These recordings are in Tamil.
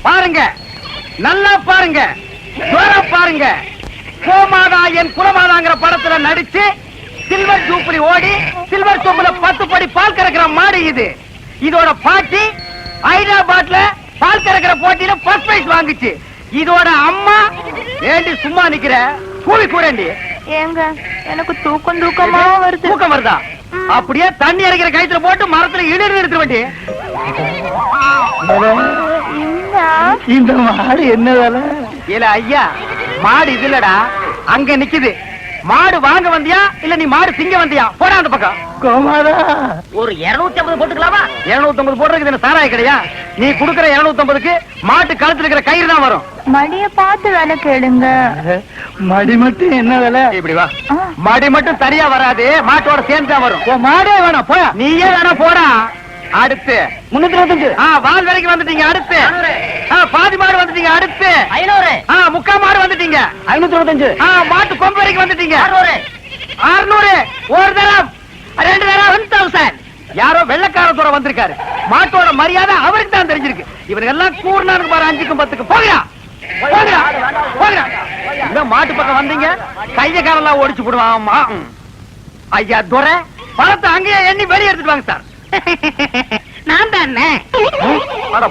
பாருங்க, நல்லா பாருங்க, பாருங்க. கோமாதா என் குலமாதாங்கிற படத்துல நடிச்சு சில்வர் ஜூப்ளி ஓடி சில்வர் சொம்புல 10 படி பால் கறக்கிற மாடு இது. இதோட பாட்டி ஹைதராபாத்ல பால் கறக்கிற போட்டியில ஃபர்ஸ்ட் பிரைஸ் வாங்குச்சு. இதோட அம்மா ஏண்டி சும்மா நிக்கிற, கூவி கூறேண்டி. ஏங்க எனக்கு தூக்கமா வருது. தூக்கம் வருதா? அப்படியே தண்ணி இறக்கிற கயித்துல போட்டு மரத்துல இடிந்து நிறுத்த வேண்டி. இந்த மாடு என்ன வேலை? இல்ல ஐயா, மாடு இது இல்லடா, அங்க நிக்குது. மாடு வாங்க வந்தியா இல்ல நீ மாடு திங்க வந்தியா? போடா அந்த பக்கம். கோமாதா, ஒரு 250 போட்டுக்கலாமா? 250 போடுறதுக்கு என்ன சாராய கிடையா? நீ குடுக்கற 250க்கு மாட்டு கழுத்துல இருக்கிற கயிறு தான் வரும். மடிய பார்த்து வேலை கேளுங்க. மடி மட்டும் என்ன வேலை? இப்படி வா. மடி மட்டும் தனியா வராது, மாட்டோட சேர்ந்து தான் வரும். மாடே வேணாம், போயா. நீயே வேணா போடா. அடுத்து 325. வால் வரைக்கும் வந்துட்டீங்க. அடுத்து பாதி மாடு வந்துட்டீங்க. அடுத்து 500. முக்கா மாடு வந்துட்டீங்க. 525. மாட்டு கொம்பு வரைக்கும் வந்துட்டீங்க. 600. ஒரு தரம், 2 தரம் 1000. யாரோ வெள்ளக்காரத்தோட வந்திருக்காரு. மாட்டோட மரியாதை அவருக்கு தான் தெரிஞ்சிருக்கு. இவனுக்கு எல்லாம் கூர்னாருக்கு பாரு, 5க்கும் 10க்கும். போகிறா போகிறா. இந்த மாட்டு பக்கம் வந்தீங்க, கைய காலெல்லாம் ஓடிச்சு போடுவான். ஐயா துரை, பணத்தை அங்கேயே எண்ணி வெளியே எடுத்துட்டு வாங்க சார். நான் தானே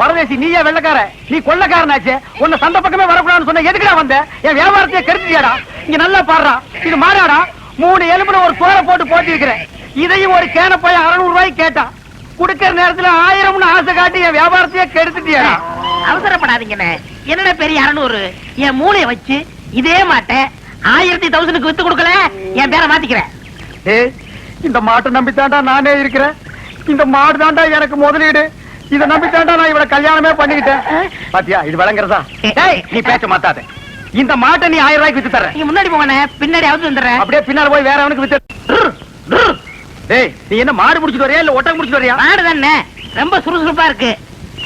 பரதேசி, நீயே வெள்ளக்கார, நீ கொள்ளக்காரனாச்சே. உன்னை சந்த பக்கமே வரக்கூடாதுன்னு சொன்ன, எதுக்குடா வந்த? என் வியாபாரத்தையே கெடுத்துட்டியாடா. இங்க நல்லா பாடுறா, இது மாறாடா. 3 எலும்புல ஒரு சோறை போட்டு போட்டி இருக்கிறேன். இதையும் ஒரு கேன போய் 600 ரூபாய்க்கு கேட்டான். குடுக்கிற நேரத்துல 1000 ஆசை காட்டி என் வியாபாரத்தையே கெடுத்துட்டியாடா. அவசரப்படாதீங்கண்ணே. என்னடா பெரிய 600? என் மூளைய வச்சு இதே மாட்டை 1000க்கு வித்து கொடுக்கல, என் பேரை மாத்திக்கிறேன். இந்த மாட்டை நம்பித்தாண்டா நானே இருக்கிறேன். இந்த மாடு தாண்டா எனக்கு முதலீடு. இதை நம்பித்தாண்டா நான் இவளை கல்யாணமே பண்ணிக்கிட்டேன். பாத்தியா, இது விளங்குறதா? நீ பேச்ச மாத்தாத. இந்த மாட்டை நீ 1000 ரூபாய்க்கு வித்து தரேன். நீங்க முன்னாடி போங்க, பின்னாடி அவுத்து வந்துடுறேன். அப்படியே பின்னாடி போய் வேற அவனுக்கு வித்து. நீ என்ன மாடு முடிச்சுட்டு வரியா இல்ல ஒட்டகம் முடிச்சுட்டு வரியா? மாடு தானே, ரொம்ப சுறுசுறுப்பா இருக்கு.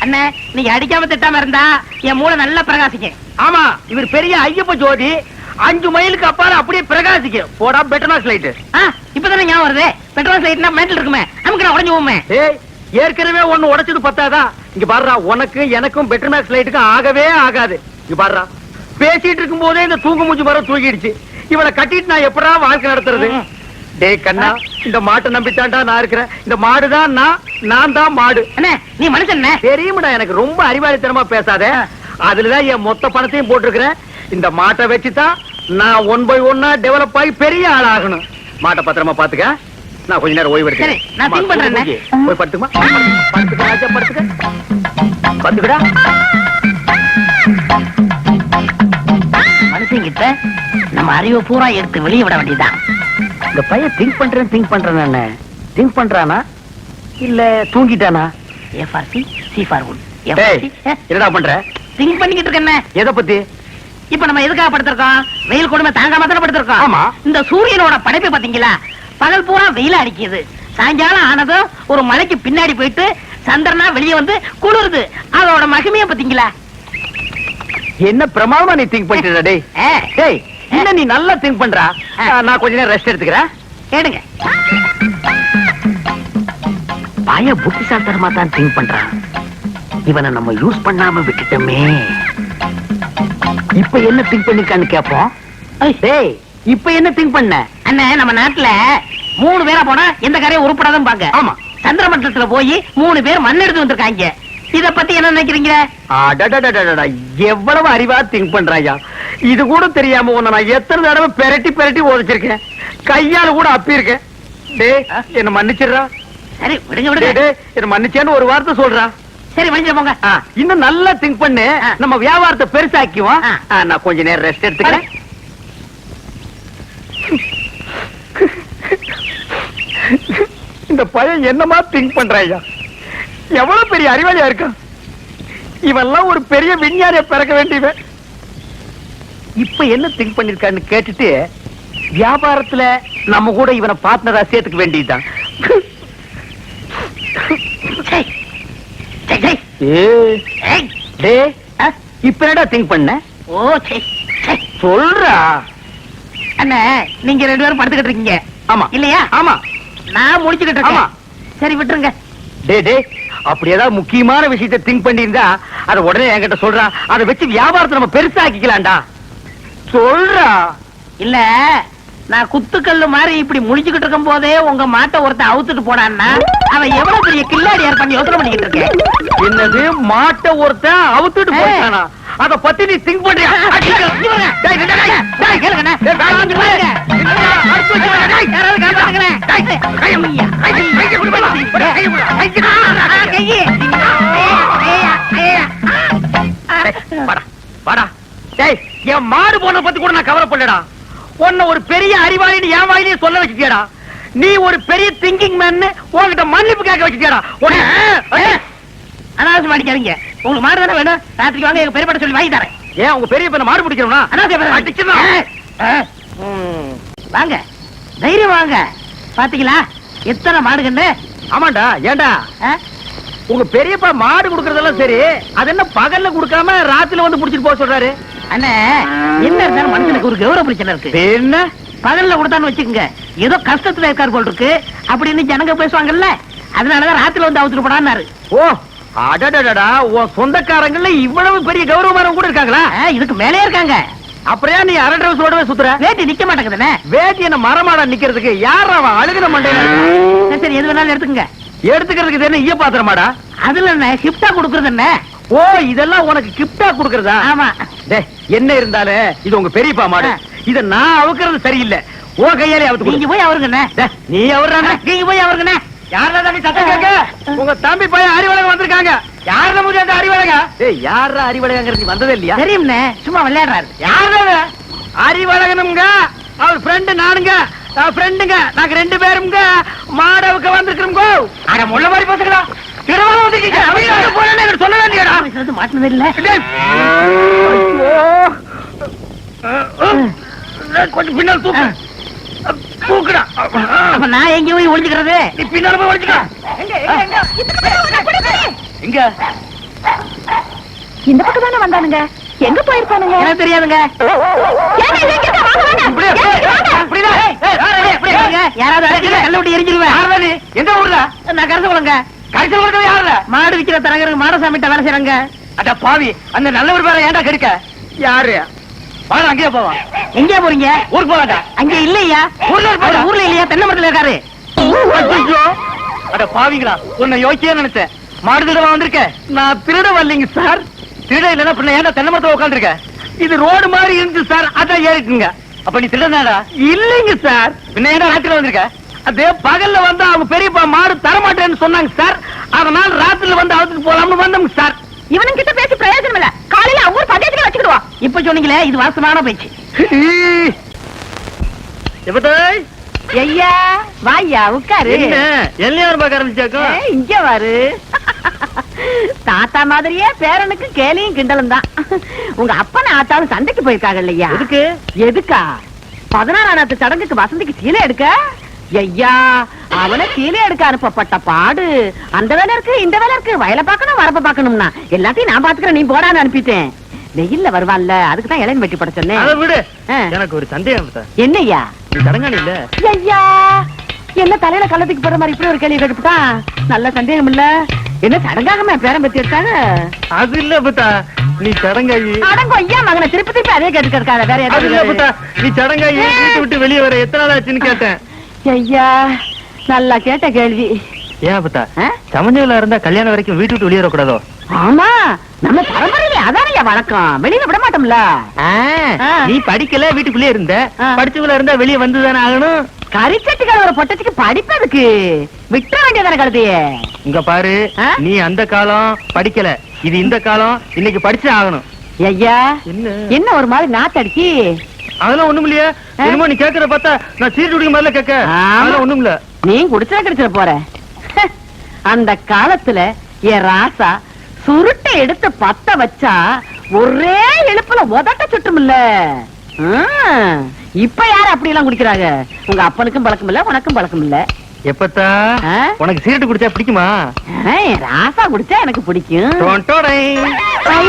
அண்ணே, நீங்க அடிக்காம திட்டாம இருந்தா என் மூளை நல்லா பிரகாசிக்கும். ஆமா, இவர் பெரிய ஐயப்ப ஜோதி. 5 மைலுக்கு அப்பால அப்படியே பிரகாசிக்கும். போடா பெட்ரோல் லைட். இப்பதானே ஞாபகம் வருது. பெட்ரோல் லைட்னா மேட்டல் இருக்குமே, நமக்கு உடஞ்சு போமே. ஏற்கனவே ஒண்ணு உடைச்சது பத்தாதா? இங்க பாருடா, உனக்கு எனக்கும் பெட்ரோல் லைட்டுக்கும் ஆகவே ஆகாது. இங்க பாருடா, பேசிட்டு இருக்கும் போதே இந்த தூங்கு மூஞ்சி மரம் தூக்கிடுச்சு. இவளை கட்டிட்டு நான் எப்படா வாழ்க்கை நடத்துறது? டேய் கண்ணா, இந்த மாட்டை நம்பித்தாண்டா நான் இருக்கிறேன். இந்த மாடுதான் நான் தான் மாடு. அண்ணே, நீ மனுஷன் தெரியுமாடா, எனக்கு ரொம்ப அறிவாளித்தனமா பேசாத. அதுலதான் என் மொத்த பணத்தையும் போட்டிருக்கிறேன். இந்த மாட்டை வச்சுதான் நான் 1 by 1 டெவலப் ஆகி பெரிய ஆள் ஆகணும். மாட்டை பத்திரமா பாத்துக்க. நான் கொஞ்ச நேரம் ஓய்வு எடுக்கிறேன். நான் திங்க் பண்றேன். போய் படுத்துமா, படுத்துக்கடா. மனுஷங்கிட்ட நம்ம அறிவை பூரா எடுத்து வெளியே விட வேண்டியதுதான். இந்த பையன் திங்க் பண்றேன் திங்க் பண்றானா இல்ல தூங்கிட்டானா? A for C, C for wood. என்னடா பண்ற? திங்க் பண்ணிக்கிட்டு இருக்கேன். எதை பத்தி? இப்ப நம்ம எதுக்காக படுத்திருக்கோம்? வெயில் கொடுமை தாங்காம தானே படுத்திருக்கோம். ஆமா. இந்த சூரியனோட படைப்பை பாத்தீங்களா? பகல் பூரா வெயில அடிக்குது, சாயங்காலம் ஆனதும் ஒரு மலைக்கு பின்னாடி போயிட்டு சந்திரனா வெளியே வந்து குளிருது. அதோட மகிமைய பாத்தீங்களா? என்ன பிரமாதமா நீ திங்க் பண்ணிட்டு டேய். என்ன நீ நல்லா திங்க் பண்றா. நான் கொஞ்ச நேரம் ரெஸ்ட் எடுத்துக்கிறேன். கேடுங்க. பய புத்திசாலித்தனமா தான் திங்க் பண்றான். இவனை நம்ம யூஸ் பண்ணாம விட்டுட்டோமே. இப்ப என்ன திங்க் பண்ணிருக்கான்னு கேப்போம். டேய், இப்ப என்ன திங்க் பண்ண? அண்ணே, நம்ம நாட்டுல 3 பேரா போனா எந்த காரையும் உருப்படாதான் பாங்க. ஆமா. சந்திரமண்டலத்துல போய் 3 பேர் மண் எடுத்து வந்திருக்காங்க. இத பத்தி என்ன நினைக்கிறீங்க? எவ்வளவு அறிவா திங்க் பண்றாயா. இது கூட தெரியாம உன்னை நான் எத்தனை தடவை பெரட்டி உதச்சிருக்கேன். கையால கூட அப்பி இருக்கேன். டேய், என்ன மன்னிச்சிடுறா. சரி விடுங்க. என்ன மன்னிச்சேன்னு ஒரு வார்த்தை சொல்றா. சரி மன்னிச்சு போங்க. இன்னும் நல்லா திங்க் பண்ணு. நம்ம வியாபாரத்தை பெருசாக்குவோம். நான் கொஞ்ச நேரம் ரெஸ்ட் எடுத்துக்கிறேன். இந்த பையன் என்னமா திங்க் பண்றாயா. எவ்வளவு பெரிய அறிவாளியா இருக்கான். இவெல்லாம் ஒரு பெரிய விஞ்ஞானிய பிறக்க வேண்டியவன். இப்ப என்ன திங்க் பண்ணிருக்கான்னு கேட்டுட்டு வியாபாரத்துல நம்ம கூட இவனை பார்ட்னரா சேர்த்துக்க வேண்டியதுதான். இப்ப என்னடா திங்க் பண்ண? சொல்றா. அண்ணே, நீங்க 2 பேரும் படுத்துக்கிட்டு இருக்கீங்க. ஆமா இல்லையா? ஆமா. நான் முடிச்சுக்கிட்டு இருக்கேன். சரி விட்டுருங்க. டே அப்படி ஏதாவது முக்கியமான விஷயத்தை திங்க் பண்ணியிருந்தா அதை உடனே என்கிட்ட சொல்றா. அதை வச்சு வியாபாரத்தை நம்ம பெருசாக்கிக்கலாம்டா. சொல்றா. இல்ல நான் குத்துக்கல்லு மாதிரி இப்படி முழிச்சுக்கிட்டு இருக்கும் போதே உங்க மாட்டை ஒருத்தன் அவுத்துட்டு போனான்னா அவன் எவ்வளவு பெரிய கில்லாடி பண்ணி யோசனை பண்ணிக்கிட்டு இருக்கேன். என்னது மாட்டை ஒருத்தன் அவுத்துட்டு போயிட்டானா? அத பத்தி நீ திங்க் பண்றியா? என் மாடு போன பத்தி கூட நான் கவலைப்படலடா. உன்னை ஒரு பெரிய அறிவாளின்னு என் வாயிலேயே சொல்ல வச்சுட்டியாடா. நீ ஒரு பெரிய திங்கிங் மேன் உன்கிட்ட மன்னிப்பு கேட்க வச்சுட்டியாடா. அனாவசியம் அடிக்காதீங்க. உங்களுக்கு மாடு தானே வேணும், ராத்திரிக்கு வாங்க, எங்க பெரியப்பட்ட சொல்லி வாங்கி தரேன். ஏன் உங்க பெரிய பையனை மாடு பிடிக்கணும்னா? வாங்க, தைரியம் வாங்க. பாத்தீங்களா எத்தனை மாடுகன்னு? ஆமாண்டா. ஏண்டா உங்க பெரியப்பா மாடு குடுக்கறதெல்லாம் சரி, அது என்ன பகல்ல குடுக்காம ராத்திரில வந்து புடிச்சிட்டு போக சொல்றாரு? அண்ணே, என்ன இருந்தாலும் மனுஷனுக்கு ஒரு கௌரவ பிரச்சனை இருக்கு. என்ன பகல்ல கொடுத்தான்னு வச்சுக்கோங்க, ஏதோ கஷ்டத்துல இருக்கார் போல் இருக்கு அப்படின்னு ஜனங்க பேசுவாங்கல்ல, அதனாலதான் ராத்திரில வந்து அவுத்துட்டு போடான்னாரு. ஓ அடடடடா, உன் சொந்தக்காரங்கள்ல இவ்வளவு பெரிய கௌரவமானவங்க கூட இருக்காங்களா? இதுக்கு மேலே இருக்காங்க. அப்புறம் நீ அரை டிரஸோடவே சுத்துற? வேட்டி நிக்க மாட்டேங்குதுண்ணே. வேட்டி என்ன மரமாடா நிக்கிறதுக்கு? யார் அவன் அழுகின மண்டையில? சரி, எது வேணாலும் எடுத்துக்கங்க. எடுத்துக்கிறதுக்கு என்ன ஈய பாத்திரமாடா? அதுல என்ன கிஃப்டா கொடுக்கறது என்ன? ஓ, இதெல்லாம் உனக்கு கிஃப்டா குடுக்கறதா? ஆமா. என்ன இருந்தாலும் இது உங்க பெரியப்பா மாடு. இத நான் அவுக்கிறது சரியில்லை. ஓ கையாலே அவுத்து. நீங்க போய் அவருங்கண்ணே. நீ அவர்தானே? நீங்க போய் அவருங்கண்ணே. யாரா தம்பி சத்தம் கேட்க? உங்க தம்பி பையன் அறிவழகம் வந்திருக்காங்க. யாரா முடியாத அறிவழகா? யாரா அறிவழகங்கிறது வந்ததே இல்லையா? தெரியும்ண்ணே, சும்மா விளையாடுறாரு. யாரா அறிவழகனுங்க? அவர் ஃப்ரெண்டு நானுங்க, ஃப்ரெண்டுங்க. நாங்க 2 பேருங்க மாடவுக்கு வந்திருக்கிறோம். அட முள்ள மாதிரி பேசுங்களா? திருவாரூர் வந்துட்டீங்க. அவங்க போறேன்னு சொல்ல வேண்டியடா. மாட்டினது இல்ல. கொஞ்சம் பின்னால் தூக்கு. தூக்குடா. அப்ப நான் எங்க போய் ஒளிஞ்சுக்கிறது? நீ பின்னால போய் ஒளிஞ்சுக்க. எங்க? இந்த பக்கம் தானே வந்தானுங்க. எங்க போயிருப்பானுங்க? எனக்கு தெரியாதுங்க. யாராவது கல்ல விட்டு எரிஞ்சிருவேன். எந்த ஊர்ல? நான் கரசு போலங்க. கடைசி ஊருக்கு யாருல? மாடு விக்கிற தரகருக்கு மாடசாமிட்ட வேலை செய்யறாங்க. அட பாவி, அந்த நல்லவர் பேர ஏன்டா கெடுக்க? யாரு? வாடா அங்கேயே போவான். எங்க போறீங்க? ஊருக்கு போவாடா. அங்க இல்லையா? ஊர்ல இருப்பாரு. ஊர்ல இல்லையா? தென்னை மரத்துல இருக்காரு. ஐயோ, அட பாவிங்களா, உன்னை யோசிச்சே நினைச்சேன். மாடு திருட வந்திருக்க. நான் திருட வரலைங்க சார். திருட இல்லைன்னா பின்ன ஏன்டா தென்னை மரத்துல உட்காந்துருக்க? இது ரோடு மாதிரி இருந்துச்சு சார், அதான் ஏறிக்குங்க. அப்ப நீ திருடனாடா? இல்லைங்க சார். பின்ன ஏன்டா ராத்திரில வந்திருக்க? அதே பகல்ல வந்து அவங்க பெரியப்பா மாடு தரமாட்டேன்னு சொன்னாங்க சார். அதனால ராத்திரில வந்து அவுத்துட்டு போலாம்னு வந்தோம் சார். இவனும் கிட்ட பேசி பிரயோஜனம் இல்ல. காலையில ஊர் பஞ்சாயத்துல வச்சுக்கிடுவா. இப்ப சொன்னீங்களே, இது வாசமான பேச்சு. எப்பதாய் ஐயா வாயா உட்காரு. என்ன எல்லையார் பார்க்க ஆரம்பிச்சாக்கும்? இங்க வாரு. தாத்தா மாதிரியே பேரனுக்கு கேலியும் கிண்டலும் தான். உங்க அப்பன ஆத்தாலும் சண்டைக்கு போயிருக்காங்க இல்லையா? எதுக்கு? எதுக்கா? 16ஆம் சடங்குக்கு வசந்திக்கு சீலை எடுக்க. ஐயா, அவனை சீலை எடுக்க அனுப்பப்பட்ட பாடு. அந்த வேலை இருக்கு, இந்த வேலை இருக்கு, வயலை பார்க்கணும், வரப்ப பார்க்கணும்னா எல்லாத்தையும் நான் பாத்துக்கிறேன், நீ போடான்னு அனுப்பிட்டேன். வெயில்ல வருவான்ல, அதுக்குதான் இளன் வெட்டி பட சொன்னேன். அதை விடு. எனக்கு ஒரு சந்தேகம். என்னய்யா? தடங்கானி இல்ல? ஐயா, என்ன தலையில கள்ளத்துக்கு போற மாதிரி இப்படி ஒரு கேள்வி கேட்டுட்டா? நல்ல சந்தேகம் இல்ல. என்ன சடங்காகமே பேரம் பத்தி எடுத்தாங்க? அது இல்ல புத்தா, நீ சடங்காயி. அடங்கோ ஐயா மகனை திருப்பி திருப்பி அதே கேட்டு இருக்காத. வேற அது இல்ல புத்தா, எதாவது? நீ சடங்காயி வீட்டு விட்டு வெளியே வர எத்தனை நாள் ஆச்சுன்னு கேட்டேன். ஐயா, நல்லா கேட்ட கேள்வி. ஏன் புத்தா, சமஞ்சல இருந்தா கல்யாணம் வரைக்கும் வீட்டு விட்டு வெளியே வரக்கூடாதோ? ஆமா, நம்ம பரம்பரையில அதானயா வழக்கம். வெளியில விட மாட்டோம்ல. நீ படிக்கல, வீட்டுக்குள்ளே இருந்த. படிச்சவங்கள இருந்தா வெளியே வந்துதானே ஆகணும். கரிச்சட்டுக்கார ஒரு பொட்டச்சுக்கு படிப்பதுக்கு விட்ட வேண்டியதான கழுதையே. இங்க பாரு, நீ அந்த காலம் படிக்கல, இது இந்த காலம். இன்னைக்கு படிச்சு ஆகணும். ஐயா, என்ன என்ன ஒரு மாதிரி நாத்தடிக்கி? அதெல்லாம் ஒண்ணும் இல்லையா? என்னமோ நீ கேக்குற பார்த்தா நான் சீட்டு குடிக்க மாதிரில கேட்க. அதெல்லாம் ஒண்ணும் இல்ல. நீ குடிச்சா கிடைச்சிட போற. அந்த காலத்துல என் ராசா சுருட்டை எடுத்து பத்த வச்சா ஒரே எழுப்புல உதட்ட சுட்டுமில்ல. இப்ப யாரு அப்படி எல்லாம் குடிக்கிறாங்க? உங்க அப்பனுக்கும் பழக்கம் இல்ல, உனக்கும் பழக்கம் இல்ல. எப்பத்தா உனக்கு சீரட்டு குடிச்சா பிடிக்குமா? ராசா குடிச்சா எனக்கு பிடிக்கும். ஐ,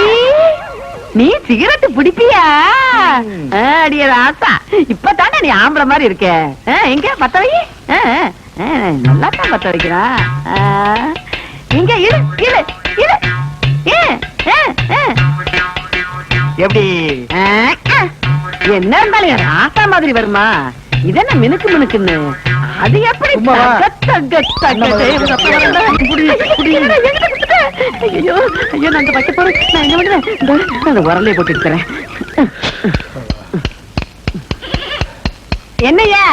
நீ சிகரெட்டு பிடிப்பியா? அடிய ராசா, இப்பதானே நீ ஆம்பளை மாதிரி இருக்க. எங்க பத்த வை. நல்லா தான் பத்த வைக்கிறா. இங்க இரு இரு இரு ஏ, ஏ, ஏ. எப்படி ஆ, ஆ. என்ன இருந்தாலும் என் ராசா மாதிரி வருமா இதென்ன மினுக்கு மினுக்குன்னு அது எப்படி சும்மா வா. தக, தக, தக. இவங்க அப்பா வராங்க. ஐயோ, என்கிட்ட கொடுத்துட்ட. ஐயோ ஐயோ நான் அங்க வைக்க போறேன் நான் என்ன பண்ணுவேன் இந்த அந்த உரலையை போட்டு இருக்கிறேன் என்னய்யா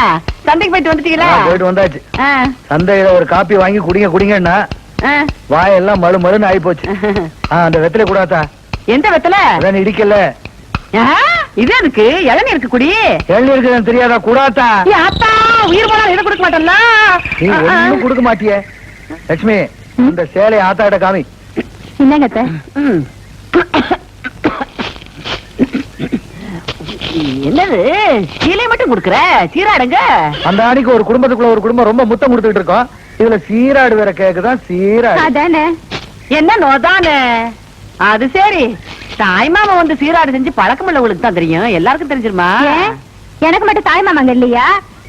சந்தைக்கு போயிட்டு வந்துட்டீங்களா போயிட்டு வந்தாச்சு ஆ, சந்தையில ஒரு காப்பி வாங்கி குடிங்க குடிங்கன்னா ஆ. வாயெல்லாம் மழு மழுன்னு ஆயி போச்சு அந்த வெத்தில கூடாதா எந்த வெத்தல அதான் இடிக்கல இது எதுக்கு இளநீ இருக்கு குடி எள்ளி இருக்குதுன்னு தெரியாதா கூடாதா ஏ, ஆத்தா உயிர் போனா இதை கொடுக்க மாட்டேன்ல நீ ஒண்ணும் கொடுக்க மாட்டியே லட்சுமி இந்த சேலை ஆத்தாட்ட காமி என்னங்க என்னது சீலை மட்டும் குடுக்குற சீராடுங்க அந்த அன்னைக்கு ஒரு குடும்பத்துக்குள்ள ஒரு குடும்பம் ரொம்ப முத்தம் கொடுத்துட்டு இருக்கோம் இதுல சீராடு வேற கேக்குதான் சீராடு அதானே என்ன நோதானே அது சரி தாய்மாமா வந்து சீராடு செஞ்சு பழக்கம் உள்ளவங்களுக்கு தான் தெரியும் எல்லாருக்கும் தெரிஞ்சிருமா எனக்கு மட்டும் தாய் மாமாங்க இல்லையா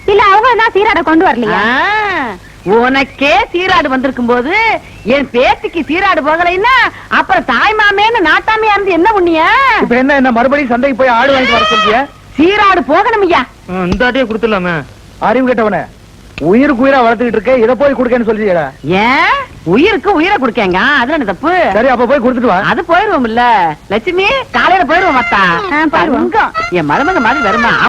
இல்ல அவங்க தான் சீராட கொண்டு வரலையா உனக்கே சீராடு வந்திருக்கும் போது என் பேத்திக்கு சீராடு போகலைன்னா அப்புறம் தாய்மாமேன்னு நாட்டாமையா இருந்து என்ன புண்ணியா இப்ப என்ன மறுபடியும் சந்தைக்கு போய் ஆடு வாங்கிட்டு வர சொல்றிய சீராடு போகணும் ஐயா இந்த ஆட்டையே கொடுத்துடலாமே அறிவு கேட்டவன உயிருக்கு உயிரா வளர்த்துக்கிட்டு இருக்க இதை போய் கொடுக்கன்னு சொல்லியா ஏன் உயிருக்கு உயிரை கொடுக்கங்க அதுல என்ன தப்பு சரி அப்ப போய் கொடுத்துட்டு வா அது போயிருவோம் இல்ல லட்சுமி காலையில போயிருவோம் மத்தா போயிருவோம். என் மருமக மாதிரி வருமா